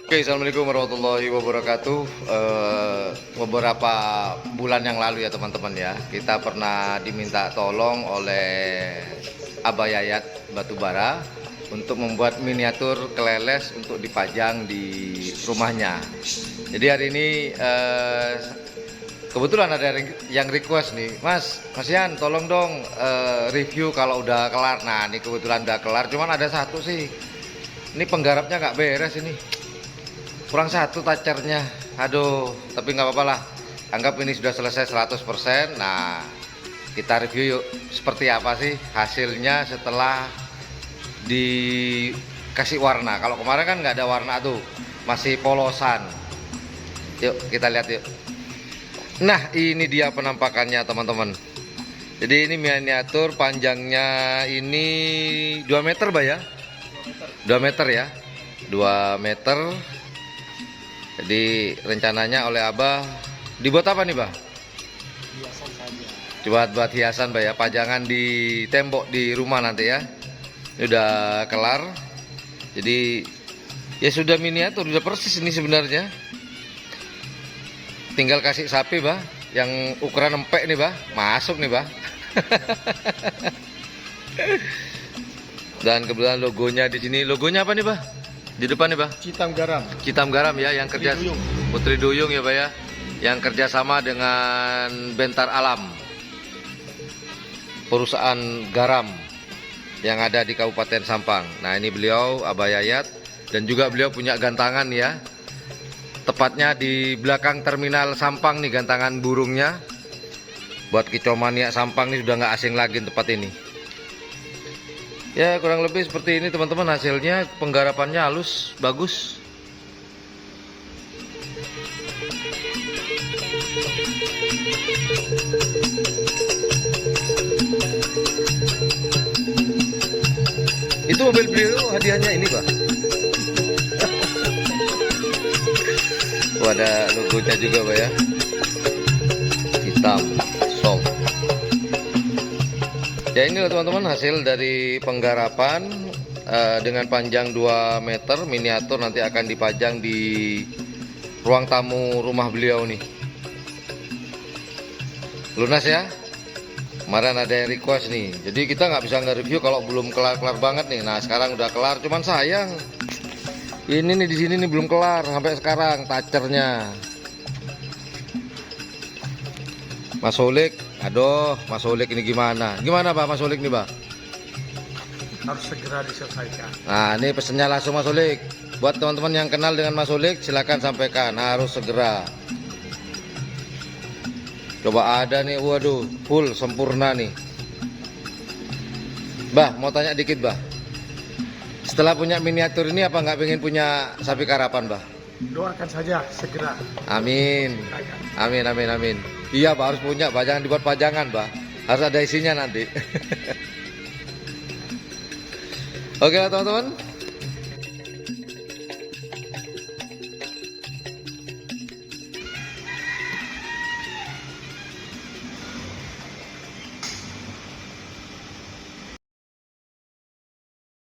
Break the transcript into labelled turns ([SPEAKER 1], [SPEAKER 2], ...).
[SPEAKER 1] Oke, assalamualaikum warahmatullahi wabarakatuh. Beberapa bulan yang lalu ya teman-teman ya, kita pernah diminta tolong oleh Abah Yayat Batubara untuk membuat miniatur keleles untuk dipajang di rumahnya. Jadi hari ini kebetulan ada yang request nih, Mas Yan, tolong dong review kalau udah kelar. Nah ini kebetulan udah kelar, cuman ada satu sih, ini penggarapnya nggak beres ini. Kurang satu tacernya, aduh, tapi nggak apa-apa lah, anggap ini sudah selesai 100%. Nah kita review yuk, seperti apa sih hasilnya setelah dikasih warna. Kalau kemarin kan nggak ada warna tuh, masih polosan. Yuk kita lihat yuk. Nah ini dia penampakannya teman-teman. Jadi ini miniatur, panjangnya ini 2 meter Bah ya, 2 meter ya, 2 meter. Jadi rencananya oleh Abah dibuat apa nih Bah?
[SPEAKER 2] Hiasan saja.
[SPEAKER 1] Buat hiasan Bah ya, pajangan di tembok di rumah nanti ya. Ini udah kelar. Jadi ya sudah miniatur, sudah persis ini sebenarnya. Tinggal kasih sapi Bah, yang ukuran empek nih Bah, masuk nih Bah. Dan kebetulan logonya di sini, logonya apa nih Bah? Di depan nih Bah?
[SPEAKER 2] Citam garam.
[SPEAKER 1] Citam Garam ya, yang kerja Putri Duyung ya Bah ya, yang kerjasama dengan Bentar Alam, perusahaan garam yang ada di Kabupaten Sampang. Nah ini beliau Abah Yayat, dan juga beliau punya gantangan ya, tepatnya di belakang terminal Sampang nih gantangan burungnya. Buat kicomania Sampang nih sudah nggak asing lagi tempat ini. Ya kurang lebih seperti ini teman-teman hasilnya. Penggarapannya halus, bagus. Itu mobil beliau hadiahnya ini Pak. Oh, ada logonya juga Pak ya, hitam soft. Ya ini teman-teman hasil dari penggarapan dengan panjang 2 meter miniatur, nanti akan dipajang di ruang tamu rumah beliau nih. Lunas ya. Kemarin ada yang request nih, jadi kita nggak bisa nge-review kalau belum kelar-kelar banget nih. Nah sekarang udah kelar, cuman sayang ini nih di sini nih belum kelar sampai sekarang tacernya. Mas Solik, aduh Mas Solik ini gimana Pak Mas Solik nih Pak?
[SPEAKER 2] Harus segera diselesaikan.
[SPEAKER 1] Nah ini pesennya langsung Mas Solik. Buat teman-teman yang kenal dengan Mas Solik silakan sampaikan, harus segera. Coba ada nih, waduh full sempurna nih. Bah mau tanya dikit Bah, setelah punya miniatur ini apa nggak pengen punya sapi karapan Bah?
[SPEAKER 2] Doakan saja segera.
[SPEAKER 1] Amin. Amin amin amin. Iya Bah, harus punya Bah, jangan dibuat pajangan Bah, harus ada isinya nanti. Oke lah teman-teman,